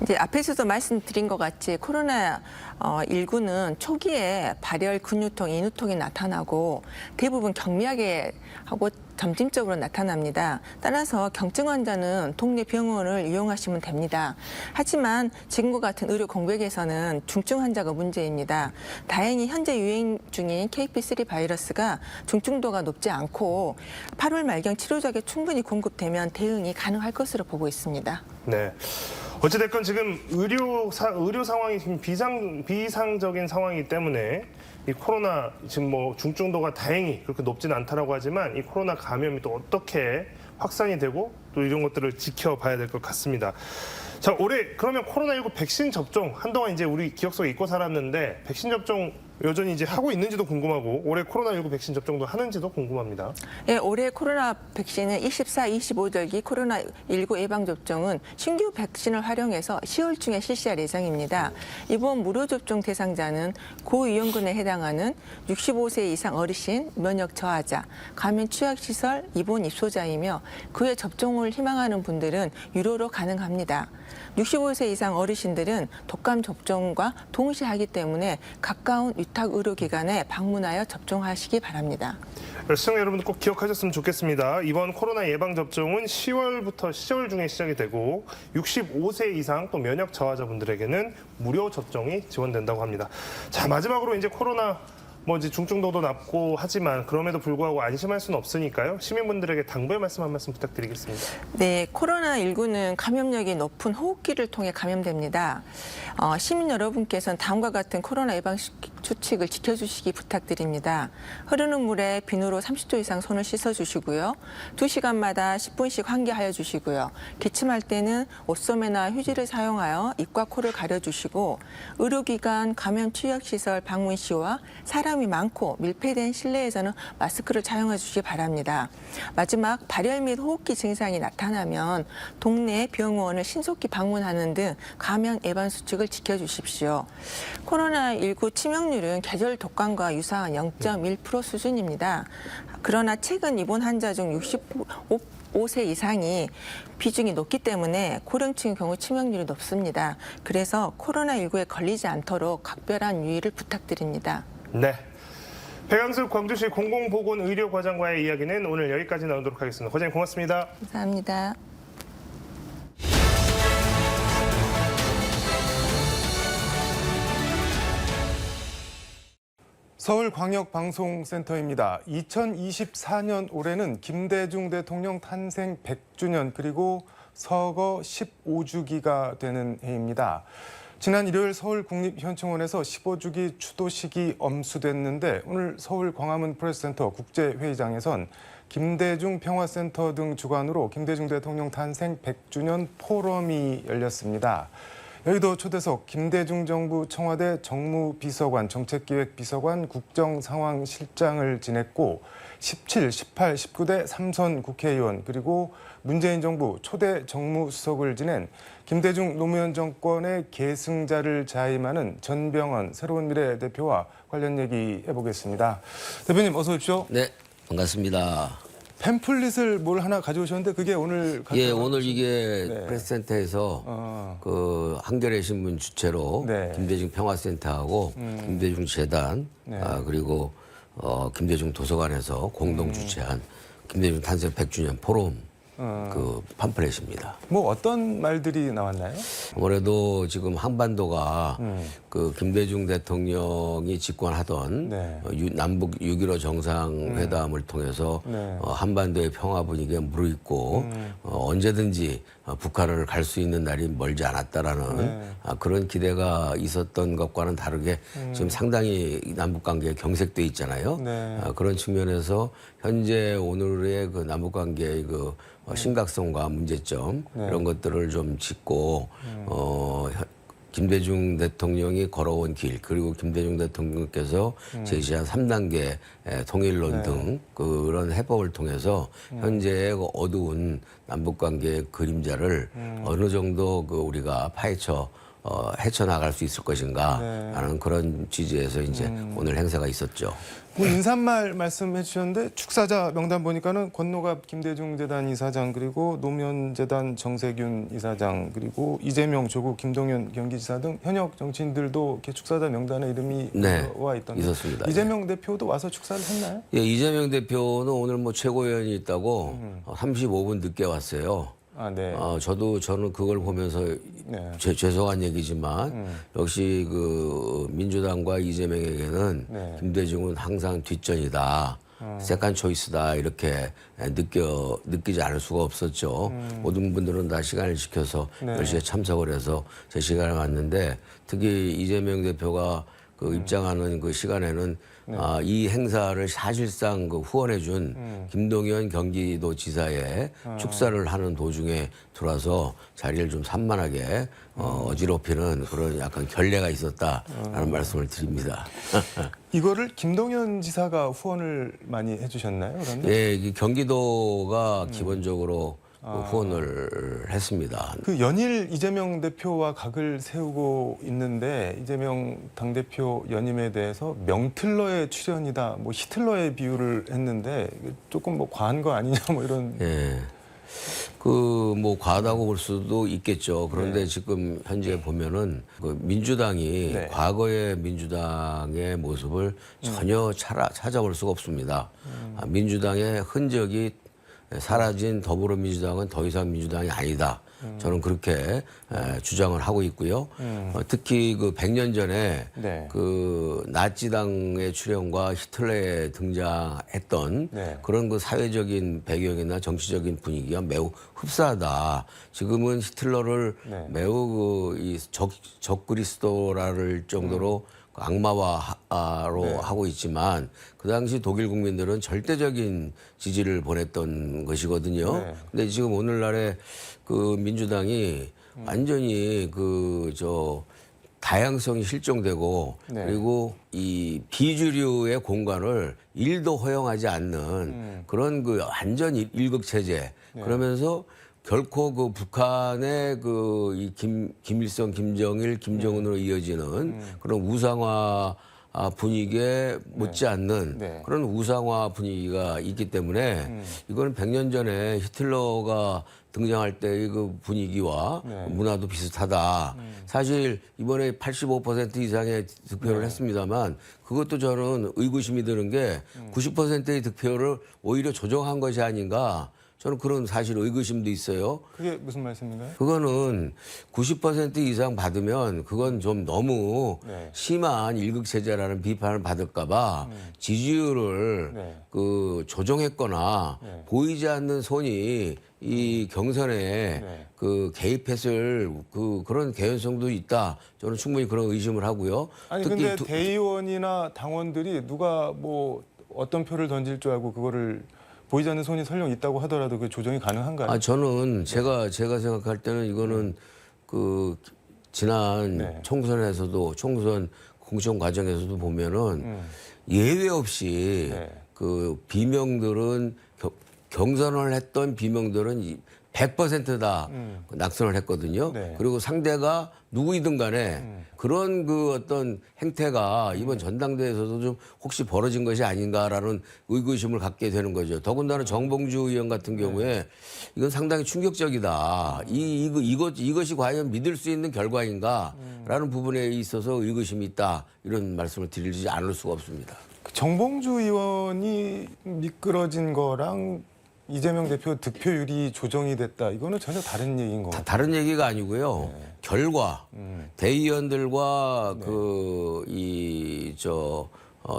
이제 앞에서도 말씀드린 것 같이 코로나19는 초기에 발열, 근육통, 인후통이 나타나고 대부분 경미하게 하고 점진적으로 나타납니다. 따라서 경증 환자는 동네 병원을 이용하시면 됩니다. 하지만 지금과 같은 의료 공백에서는 중증 환자가 문제입니다. 다행히 현재 유행 중인 KP3 바이러스가 중증도가 높지 않고 8월 말경 치료제가 충분히 공급되면 대응이 가능할 것으로 보고 있습니다. 네. 어찌됐건 지금 의료 상황이 지금 비상적인 상황이기 때문에 이 코로나 지금 중증도가 다행히 그렇게 높지는 않다라고 하지만 이 코로나 감염이 또 어떻게 확산이 되고 또 이런 것들을 지켜봐야 될 것 같습니다. 자, 올해 그러면 코로나19 백신 접종 한동안 이제 우리 기억 속에 잊고 살았는데 백신 접종 여전히 이제 하고 있는지도 궁금하고 올해 코로나19 백신 접종도 하는지도 궁금합니다. 예, 올해 코로나 백신은 24, 25절기 코로나19 예방접종은 신규 백신을 활용해서 10월 중에 실시할 예정입니다. 이번 무료 접종 대상자는 고위험군에 해당하는 65세 이상 어르신, 면역 저하자, 감염 취약시설, 입원 입소자이며 그에 접종을 희망하는 분들은 유료로 가능합니다. 65세 이상 어르신들은 독감 접종과 동시에 하기 때문에 가까운 위탁 의료기관에 방문하여 접종하시기 바랍니다. 시청자 여러분들 꼭 기억하셨으면 좋겠습니다. 이번 코로나 예방접종은 10월부터 10월 중에 시작이 되고 65세 이상 또 면역 저하자분들에게는 무료 접종이 지원된다고 합니다. 자, 마지막으로 이제 코로나 이제 중증도도 낮고 하지만 그럼에도 불구하고 안심할 수는 없으니까요. 시민분들에게 당부의 말씀 한 말씀 부탁드리겠습니다. 네, 코로나19는 감염력이 높은 호흡기를 통해 감염됩니다. 시민 여러분께서는 다음과 같은 코로나 예방 수칙을 지켜주시기 부탁드립니다. 흐르는 물에 비누로 30초 이상 손을 씻어주시고요. 2시간마다 10분씩 환기하여 주시고요. 기침할 때는 옷소매나 휴지를 사용하여 입과 코를 가려주시고 의료기관, 감염 취약시설 방문 시와 사람이 많고 밀폐된 실내에서는 마스크를 착용해 주시기 바랍니다. 마지막 발열 및 호흡기 증상이 나타나면 동네 병원을 신속히 방문하는 등 감염 예방 수칙을 지켜주십시오. 코로나19 치명률은 계절 독감과 유사한 0.1% 수준입니다. 그러나 최근 입원 환자 중 65세 이상이 비중이 높기 때문에 고령층의 경우 치명률이 높습니다. 그래서 코로나19에 걸리지 않도록 각별한 유의를 부탁드립니다. 네. 백양숙 광주시 공공보건의료과장과의 이야기는 오늘 여기까지 나누도록 하겠습니다. 과장님 고맙습니다. 감사합니다. 서울광역방송센터입니다. 2024년 올해는 김대중 대통령 탄생 100주년 그리고 서거 15주기가 되는 해입니다. 지난 일요일 서울국립현충원에서 15주기 추도식이 엄수됐는데 오늘 서울 광화문 프레스센터 국제회의장에선 김대중 평화센터 등 주관으로 김대중 대통령 탄생 100주년 포럼이 열렸습니다. 여의도 초대석 김대중 정부 청와대 정무비서관, 정책기획비서관, 국정상황실장을 지냈고 17, 18, 19대 3선 국회의원 그리고 문재인 정부 초대 정무수석을 지낸 김대중 노무현 정권의 계승자를 자임하는 전병헌 새로운 미래 대표와 관련 얘기 해보겠습니다. 대표님 어서 오십시오. 네, 반갑습니다. 팸플릿을 뭘 하나 가져오셨는데 그게 오늘 예, 오늘 이게 네. 프레스센터에서 그 한겨레 신문 주최로 네. 김대중 평화센터하고 김대중 재단 네. 그리고 김대중 도서관에서 공동 주최한 김대중 탄생 100주년 포럼 그 팜플렛입니다. 뭐 어떤 말들이 나왔나요? 아무래도 지금 한반도가 그 김대중 대통령이 집권하던 네. 남북 6.15 정상회담을 통해서 네. 한반도의 평화 분위기가 무르익고 언제든지 북한을 갈 수 있는 날이 멀지 않았다라는 네. 그런 기대가 있었던 것과는 다르게 지금 상당히 남북 관계가 경색돼 있잖아요. 네. 그런 측면에서 현재 오늘의 그 남북 관계의 그 심각성과 문제점 네. 이런 것들을 좀 짚고 김대중 대통령이 걸어온 길 그리고 김대중 대통령께서 제시한 3단계 통일론 네. 등 그런 해법을 통해서 현재의 그 어두운 남북 관계의 그림자를 어느 정도 그 우리가 파헤쳐 헤쳐나갈 수 있을 것인가 네. 하는 그런 취지에서 이제 오늘 행사가 있었죠. 뭐 인사말 말씀해 주셨는데 축사자 명단 보니까는 권노갑 김대중 재단 이사장 그리고 노무현 재단 정세균 이사장 그리고 이재명 조국 김동연 경기지사 등 현역 정치인들도 이렇게 축사자 명단에 이름이 네, 와 있던데 있었습니다. 이재명 대표도 와서 축사를 했나요? 예, 이재명 대표는 오늘 뭐 최고위원이 있다고 35분 늦게 왔어요. 아, 네. 저는 그걸 보면서 네. 죄송한 얘기지만 역시 그 민주당과 이재명에게는 네. 김대중은 항상 뒷전이다. 세컨 초이스다 이렇게 느끼지 않을 수가 없었죠. 모든 분들은 다 시간을 지켜서 네. 10시에 참석을 해서 제 시간에 왔는데 특히 이재명 대표가 그 입장하는 그 시간에는 이 행사를 사실상 그 후원해준 김동연 경기도지사의 축사를 하는 도중에 들어와서 자리를 좀 산만하게 어지럽히는 그런 약간 결례가 있었다라는 말씀을 드립니다. 이거를 김동연 지사가 후원을 많이 해주셨나요? 그런데 예, 이 경기도가 기본적으로 후원을 했습니다. 그 연일 이재명 대표와 각을 세우고 있는데 이재명 당대표 연임에 대해서 명틀러의 출연이다, 뭐 히틀러의 비유를 했는데 조금 뭐 과한 거 아니냐 뭐 이런. 예. 그 뭐 과하다고 볼 수도 있겠죠. 그런데 지금 현재 보면은 그 민주당이 과거의 민주당의 모습을 전혀 찾아볼 수가 없습니다. 민주당의 흔적이 사라진 더불어민주당은 더 이상 민주당이 아니다. 저는 그렇게 주장을 하고 있고요. 특히 그 100년 전에 그 나치당의 출현과 히틀러에 등장했던 그런 그 사회적인 배경이나 정치적인 분위기가 매우 흡사하다. 지금은 히틀러를 매우 그 적그리스도라를 정도로 악마화로 하고 있지만 그 당시 독일 국민들은 절대적인 지지를 보냈던 것이거든요. 근데 지금 오늘날에 그 민주당이 완전히 그 다양성이 실종되고 그리고 이 비주류의 공간을 일도 허용하지 않는 그런 그 완전 일극 체제 그러면서 결코 그 북한의 그 이 김일성, 김정일, 김정은으로 이어지는 그런 우상화 분위기에 못지않는 그런 우상화 분위기가 있기 때문에 이거는 100년 전에 히틀러가 등장할 때의 그 분위기와 문화도 비슷하다. 사실 이번에 85% 이상의 득표를 했습니다만 그것도 저는 의구심이 드는 게 90%의 득표를 오히려 조정한 것이 아닌가. 저는 그런 사실 의구심도 있어요. 그게 무슨 말씀인가요? 그거는 90% 이상 받으면 그건 좀 너무 심한 일극체제라는 비판을 받을까봐 지지율을 그 조정했거나 보이지 않는 손이 이 경선에 그 개입했을 그런 개연성도 있다. 저는 충분히 그런 의심을 하고요. 아니 근데 대의원이나 당원들이 누가 뭐 어떤 표를 던질 줄 알고 그거를 보이지 않는 손이 설령 있다고 하더라도 그 조정이 가능한가요? 저는 제가 생각할 때는 이거는 그 지난 총선에서도 총선 공천 과정에서도 보면은 예외 없이 그 비명들은 경선을 했던 비명들은 100%다 낙선을 했거든요. 그리고 상대가 누구이든 간에 그런 그 어떤 행태가 이번 전당대회에서도 좀 혹시 벌어진 것이 아닌가라는 의구심을 갖게 되는 거죠. 더군다나 정봉주 의원 같은 경우에 이건 상당히 충격적이다. 이것이 과연 믿을 수 있는 결과인가라는 부분에 있어서 의구심이 있다. 이런 말씀을 드리지 않을 수가 없습니다. 정봉주 의원이 미끄러진 거랑 이재명 대표 득표율이 조정이 됐다. 이거는 전혀 다른 얘기인 것 같아요. 다른 얘기가 아니고요. 결과 대의원들과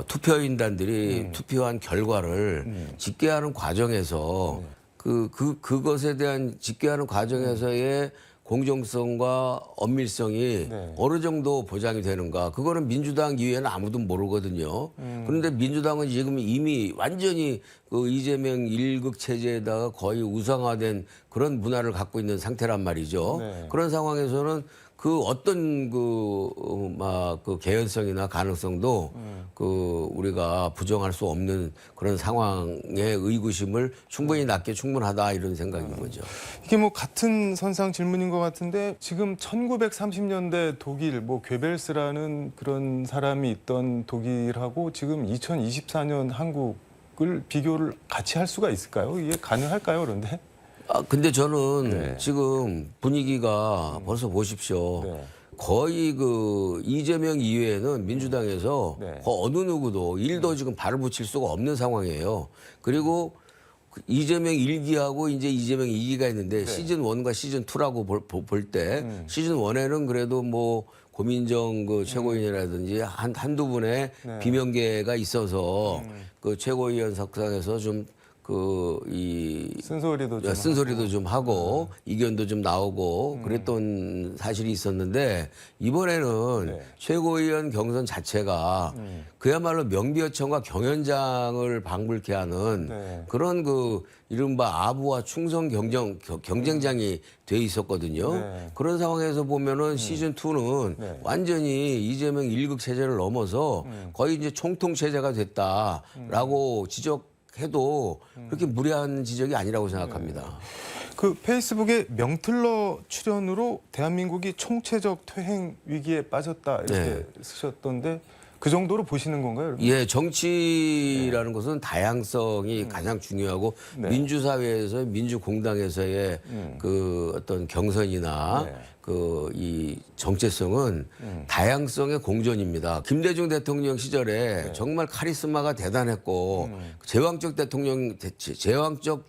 투표인단들이 투표한 결과를 집계하는 과정에서 그것에 대한 집계하는 과정에서의 공정성과 엄밀성이 어느 정도 보장이 되는가. 그거는 민주당 이외에는 아무도 모르거든요. 그런데 민주당은 지금 이미 완전히 그 이재명 일극 체제에다가 거의 우상화된 그런 문화를 갖고 있는 상태란 말이죠. 그런 상황에서는 그 어떤 그 개연성이나 가능성도 그 우리가 부정할 수 없는 그런 상황의 의구심을 충분히 낳기에 충분하다 이런 생각인 거죠. 이게 뭐 같은 선상 질문인 것 같은데 지금 1930년대 독일 뭐 괴벨스라는 그런 사람이 있던 독일하고 지금 2024년 한국을 비교를 같이 할 수가 있을까요? 이게 가능할까요? 그런데? 근데 저는 지금 분위기가 벌써 보십시오. 거의 그 이재명 이외에는 민주당에서 어느 누구도 일도 지금 발을 붙일 수가 없는 상황이에요. 그리고 이재명 1기하고 이제 이재명 2기가 있는데 시즌 1과 시즌 2라고 볼 때 시즌 1에는 그래도 뭐 고민정 그 최고위원이라든지 한두 분의 비명계가 있어서 그 최고위원 석상에서 좀 쓴소리도 좀 하고 이견도 좀 나오고 그랬던 사실이 있었는데 이번에는 네. 최고위원 경선 자체가 그야말로 명비어천과 경연장을 방불케 하는 네. 그런 그 이른바 아부와 충성 경쟁장이 돼 있었거든요. 네. 그런 상황에서 보면은 시즌 2는 네. 완전히 이재명 1급 체제를 넘어서 거의 이제 총통 체제가 됐다라고 지적해도 그렇게 무리한 지적이 아니라고 생각합니다. 그 페이스북에 명틀러 출연으로 대한민국이 총체적 퇴행 위기에 빠졌다 이렇게 네. 쓰셨던데 그 정도로 보시는 건가요? 여러분? 예, 정치라는 것은 다양성이 가장 중요하고 네. 민주사회에서 민주공당에서의 그 어떤 경선이나 네. 그 이 정체성은 다양성의 공존입니다. 김대중 대통령 시절에 정말 카리스마가 대단했고 제왕적 대통령, 제왕적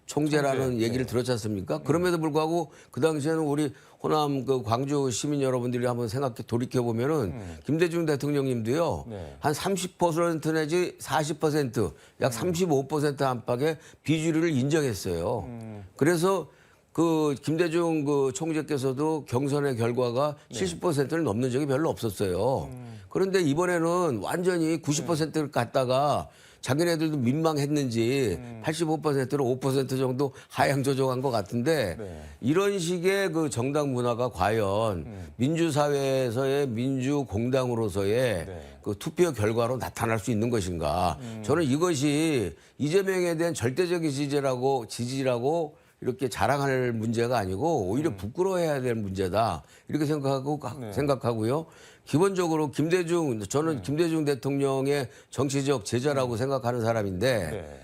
총재라는 얘기를 들었지 않습니까? 그럼에도 불구하고 그 당시에는 우리 호남 그 광주 시민 여러분들이 한번 돌이켜 보면은 김대중 대통령님도요 네. 한 30% 내지 40% 약 35% 안팎의 비주류를 인정했어요. 그래서 그 김대중 그 총재께서도 경선의 결과가 70%를 넘는 적이 별로 없었어요. 그런데 이번에는 완전히 90%를 갔다가 자기네들도 민망했는지 85%로 5% 정도 하향 조정한 것 같은데 네. 이런 식의 그 정당 문화가 과연 민주사회에서의 민주공당으로서의 그 투표 결과로 나타날 수 있는 것인가? 저는 이것이 이재명에 대한 절대적인 지지라고 이렇게 자랑할 문제가 아니고 오히려 부끄러워해야 될 문제다 이렇게 생각하고요. 기본적으로 저는 김대중 대통령의 정치적 제자라고 생각하는 사람인데 네.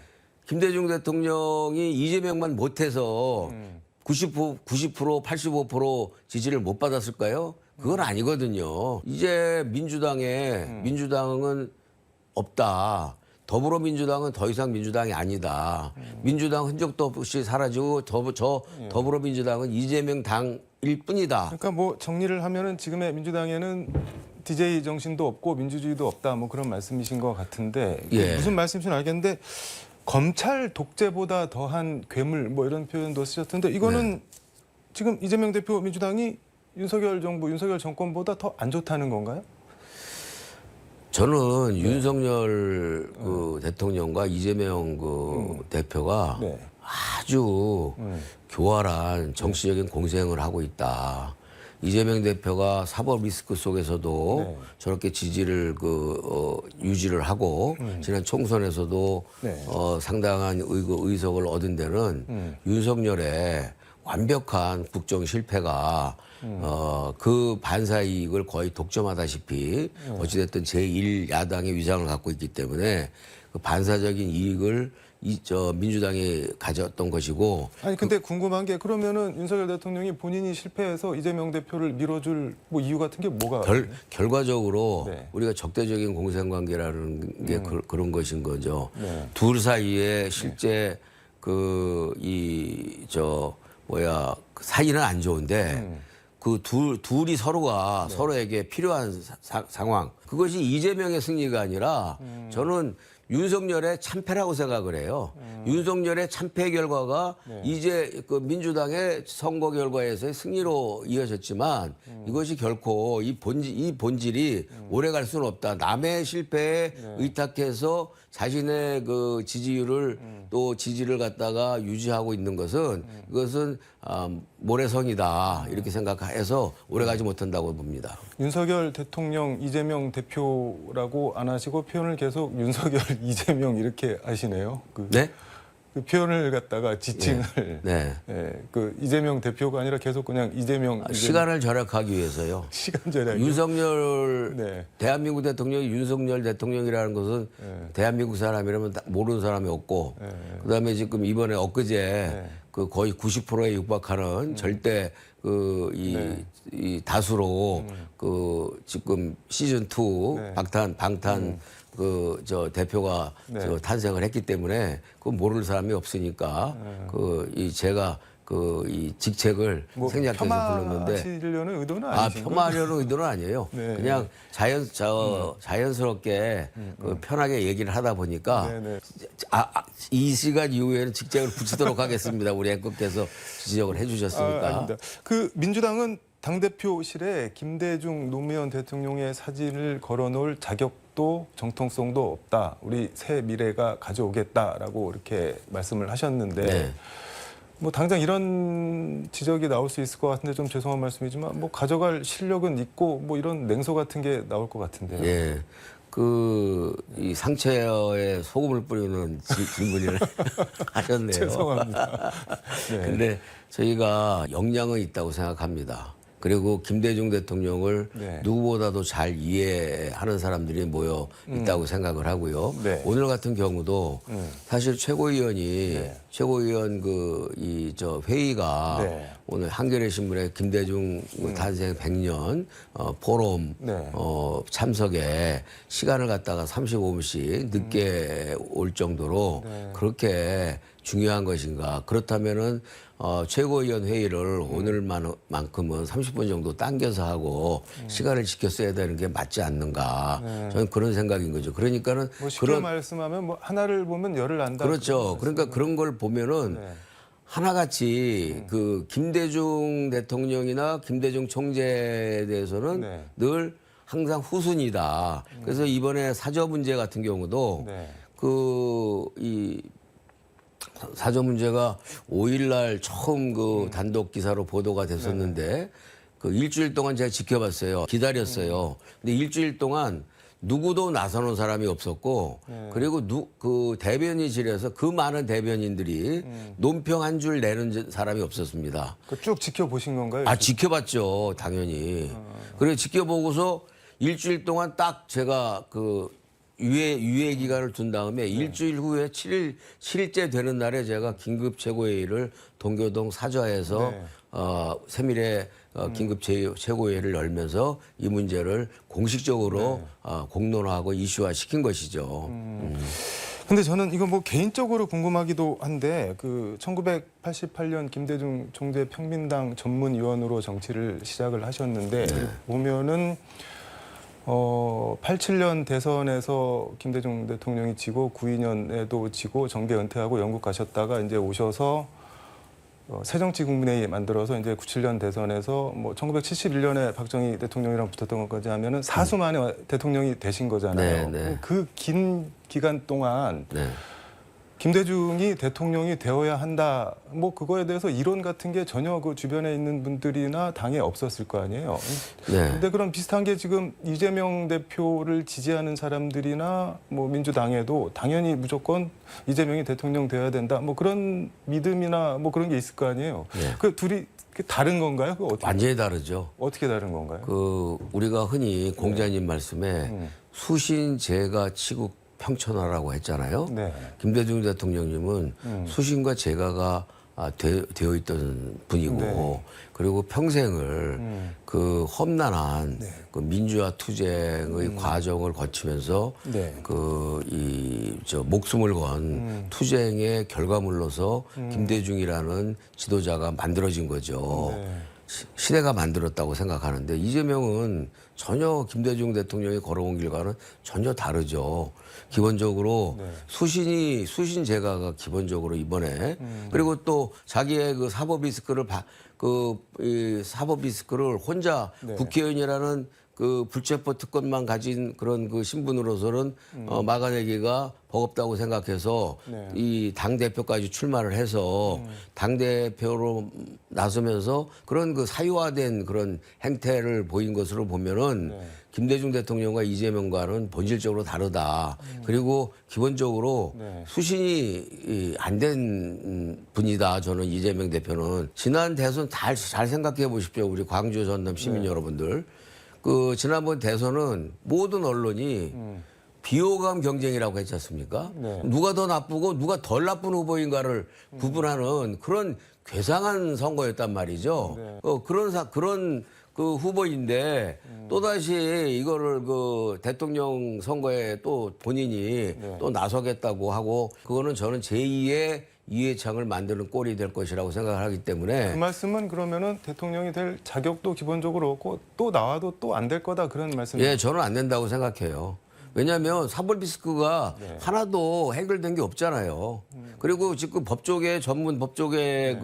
김대중 대통령이 이재명만 못해서 90%, 85% 지지를 못 받았을까요? 그건 아니거든요. 이제 민주당은 없다. 더불어민주당은 더 이상 민주당이 아니다. 민주당 흔적도 없이 사라지고 더불어민주당은 이재명 당일 뿐이다. 그러니까 뭐 정리를 하면은 지금의 민주당에는 DJ 정신도 없고 민주주의도 없다 뭐 그런 말씀이신 것 같은데 예. 무슨 말씀이신지 알겠는데 검찰 독재보다 더한 괴물 뭐 이런 표현도 쓰셨던데 이거는 지금 이재명 대표 민주당이 윤석열 정권보다 더 안 좋다는 건가요? 저는 윤석열 그 대통령과 이재명 그 대표가 네. 아주 교활한 정치적인 공생을 하고 있다. 이재명 대표가 사법 리스크 속에서도 네. 저렇게 지지를 유지를 하고 지난 총선에서도 네. 상당한 의석을 얻은 데는 윤석열의 완벽한 국정 실패가 그 반사 이익을 거의 독점하다시피 어찌됐든 제1야당의 위상을 갖고 있기 때문에 그 반사적인 이익을 민주당이 가졌던 것이고. 아니 근데 궁금한 게 그러면은 윤석열 대통령이 본인이 실패해서 이재명 대표를 밀어줄 뭐 이유 같은 게 뭐가? 결과적으로 네. 우리가 적대적인 공생관계라는 게 그런 것인 거죠. 네. 둘 사이에 실제 사이는 안 좋은데 그 둘이 서로에게 필요한 상황. 그것이 이재명의 승리가 아니라 저는 윤석열의 참패라고 생각을 해요. 윤석열의 참패 결과가 이제 그 민주당의 선거 결과에서의 승리로 이어졌지만 이것이 결코 이 본질이 오래 갈 수는 없다. 남의 실패에 의탁해서 자신의 그 지지율을 또 지지를 갖다가 유지하고 있는 것은 이것은 모래성이다 이렇게 생각해서 오래 가지 못한다고 봅니다. 윤석열 대통령, 이재명 대표라고 안 하시고 표현을 계속 윤석열, 이재명 이렇게 하시네요. 네? 그 표현을 갖다가 지칭을 네. 예, 그 이재명 대표가 아니라 계속 그냥 이재명 시간을 절약하기 위해서요. 시간 절약. 윤석열 네. 대한민국 대통령이 윤석열 대통령이라는 것은 대한민국 사람이라면 모르는 사람이 없고 그다음에 지금 이번에 엊그제 그 거의 90%에 육박하는 절대 이 다수로 그 지금 시즌 2 방탄 대표가 탄생을 했기 때문에 그 모를 사람이 없으니까 제가 이 직책을 뭐 생략해서 불렀는데 폄하하시려는 의도는 아니신 거죠? 폄하하려는 의도는 아니에요. 네. 그냥 자연스럽게 편하게 얘기를 하다 보니까 네, 네. 이 시간 이후에는 직책을 붙이도록 하겠습니다. 우리 앵커께서 지적을 해주셨으니까. 아닙니다. 그 민주당은 당대표실에 김대중 노무현 대통령의 사진을 걸어놓을 자격도 정통성도 없다. 우리 새 미래가 가져오겠다라고 이렇게 말씀을 하셨는데 네. 뭐 당장 이런 지적이 나올 수 있을 것 같은데 좀 죄송한 말씀이지만 뭐 가져갈 실력은 있고 뭐 이런 냉소 같은 게 나올 것 같은데요. 예. 이 상처에 소금을 뿌리는 질문을 하셨네요. 죄송합니다. 네. 근데 저희가 역량은 있다고 생각합니다. 그리고 김대중 대통령을 네. 누구보다도 잘 이해하는 사람들이 모여 있다고 생각을 하고요. 네. 오늘 같은 경우도 사실 최고위원이 네. 최고위원 회의가 네. 오늘 한겨레 신문에 김대중 탄생 100년 포럼 네. 참석에 시간을 갖다가 35분씩 늦게 올 정도로 네. 그렇게 중요한 것인가? 그렇다면은 최고위원 회의를 오늘만큼은 30분 정도 당겨서 하고 시간을 지켰어야 되는 게 맞지 않는가? 저는 그런 생각인 거죠. 그러니까는 뭐 쉽게 말씀하면 뭐 하나를 보면 열을 안다. 그렇죠. 그러니까 그런 걸 보면은 네. 하나같이 그 김대중 대통령이나 김대중 총재에 대해서는 네. 늘 항상 후순이다. 그래서 이번에 사저 문제 같은 경우도 네. 이 사저 문제가 5일날 처음 단독 기사로 보도가 됐었는데 그 일주일 동안 제가 지켜봤어요. 기다렸어요. 근데 일주일 동안 누구도 나서는 사람이 없었고 그리고 그 대변인실에서 그 많은 대변인들이 논평 한 줄 내는 사람이 없었습니다. 쭉 지켜보신 건가요? 지켜봤죠, 당연히. 그리고 지켜보고서 일주일 동안 딱 제가 유예 기간을 둔 다음에 일주일 후에 7일째 되는 날에 제가 긴급 최고회의를 동교동 사저에서 세밀의 긴급 최고회의를 열면서 이 문제를 공식적으로 공론화하고 이슈화 시킨 것이죠. 근데 저는 이거 뭐 개인적으로 궁금하기도 한데 그 1988년 김대중 총재 평민당 전문위원으로 정치를 시작을 하셨는데 보면은 87년 대선에서 김대중 대통령이 지고 92년에도 지고 정계 은퇴하고 영국 가셨다가 이제 오셔서 새정치국민회의 만들어서 이제 97년 대선에서 뭐 1971년에 박정희 대통령이랑 붙었던 것까지 하면은 사수 만에 대통령이 되신 거잖아요. 네, 네. 그 긴 기간 동안 네. 김대중이 대통령이 되어야 한다. 뭐 그거에 대해서 이론 같은 게 전혀 그 주변에 있는 분들이나 당에 없었을 거 아니에요. 네. 근데 그런 비슷한 게 지금 이재명 대표를 지지하는 사람들이나 뭐 민주당에도 당연히 무조건 이재명이 대통령 되어야 된다. 뭐 그런 믿음이나 뭐 그런 게 있을 거 아니에요. 네. 그 둘이 다른 건가요? 그거 완전히 다르죠. 어떻게 다른 건가요? 우리가 흔히 공자님 말씀에 수신제가 치국 평천하라고 했잖아요. 네. 김대중 대통령님은 수신과 제가가 되어 있던 분이고 네. 그리고 평생을 그 험난한 그 민주화 투쟁의 과정을 거치면서 네. 목숨을 건 투쟁의 결과물로서 김대중이라는 지도자가 만들어진 거죠. 네. 시대가 만들었다고 생각하는데 이재명은 전혀 김대중 대통령이 걸어온 길과는 전혀 다르죠. 기본적으로 수신 제가가 기본적으로 이번에 그리고 또 자기의 그 사법 리스크를 사법 리스크를 혼자 국회의원이라는 그 불체포 특권만 가진 그런 그 신분으로서는 막아내기가 버겁다고 생각해서 이 당 대표까지 출마를 해서 당 대표로 나서면서 그런 그 사유화된 그런 행태를 보인 것으로 보면은 김대중 대통령과 이재명과는 본질적으로 다르다. 그리고 기본적으로 수신이 안 된 분이다. 저는 이재명 대표는 지난 대선 잘 생각해 보십시오. 우리 광주 전남 시민 여러분들. 지난번 대선은 모든 언론이 비호감 경쟁이라고 했지 않습니까? 누가 더 나쁘고 누가 덜 나쁜 후보인가를 구분하는 그런 괴상한 선거였단 말이죠. 그런 그 후보인데 또다시 이거를 그 대통령 선거에 또 본인이 또 나서겠다고 하고 그거는 저는 제2의 이해창을 만드는 꼴이 될 것이라고 생각을 하기 때문에 그 말씀은 그러면은 대통령이 될 자격도 기본적으로 없고 또 나와도 또 안 될 거다 그런 말씀이에요. 예, 저는 안 된다고 생각해요. 왜냐하면 사법 리스크가 하나도 해결된 게 없잖아요. 그리고 지금 법조계 전문 법조계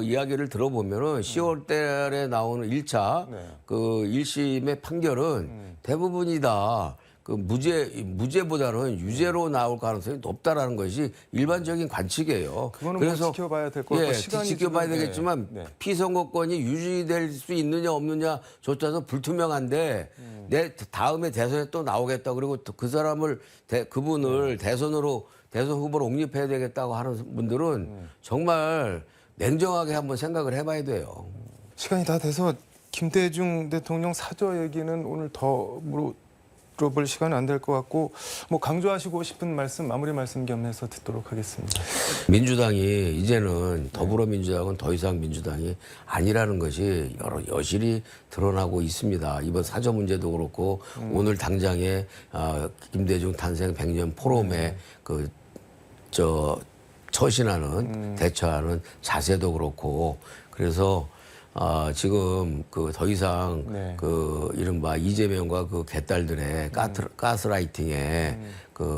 이야기를 들어보면은 10월 달에 나오는 1차 그 1심의 판결은 대부분이 다 그 무죄보다는 유죄로 나올 가능성이 높다라는 것이 일반적인 관측이에요. 그거는 뭐 지켜봐야 될 것 같고 예, 시간이 지켜봐야 지금, 되겠지만 네. 피선거권이 유지될 수 있느냐 없느냐조차도 불투명한데 내 다음에 대선에 또 나오겠다 그리고 또 그 사람을 그분을 대선 후보로 옹립해야 되겠다고 하는 분들은 정말 냉정하게 한번 생각을 해봐야 돼요. 시간이 다 돼서 김대중 대통령 사저 얘기는 오늘 더 물어볼 시간은 안 될 것 같고 뭐 강조하시고 싶은 말씀 마무리 말씀 겸해서 듣도록 하겠습니다. 민주당이 이제는 더불어민주당은 더 이상 민주당이 아니라는 것이 여실히 드러나고 있습니다. 이번 사저 문제도 그렇고 오늘 당장에 김대중 탄생 100년 포럼에 처신하는 대처하는 자세도 그렇고 그래서 지금 더 이상 이른바 이재명과 그 개딸들의 가스라이팅에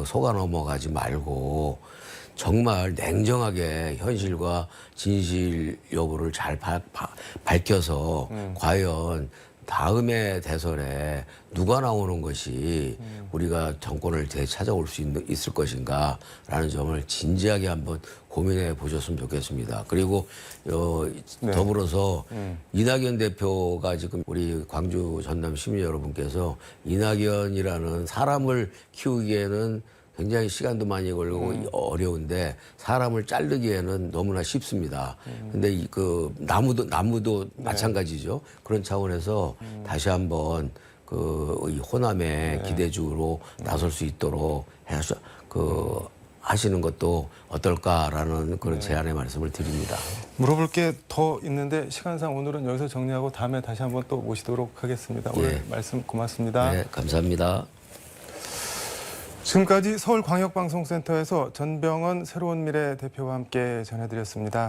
속아 넘어가지 말고 정말 냉정하게 현실과 진실 여부를 잘 밝혀서 과연 다음에 대선에 누가 나오는 것이 우리가 정권을 되찾아올 수 있을 것인가라는 점을 진지하게 한번 고민해 보셨으면 좋겠습니다. 그리고 더불어서 이낙연 대표가 지금 우리 광주 전남 시민 여러분께서 이낙연이라는 사람을 키우기에는 굉장히 시간도 많이 걸리고 어려운데 사람을 자르기에는 너무나 쉽습니다. 근데 그 나무도 마찬가지죠. 그런 차원에서 다시 한번 이 호남의 기대주로 나설 수 있도록 하시는 것도 어떨까라는 그런 제안의 말씀을 드립니다. 물어볼 게 더 있는데 시간상 오늘은 여기서 정리하고 다음에 다시 한번 또 모시도록 하겠습니다. 오늘 말씀 고맙습니다. 네, 감사합니다. 지금까지 서울광역방송센터에서 전병헌 새로운 미래 대표와 함께 전해드렸습니다.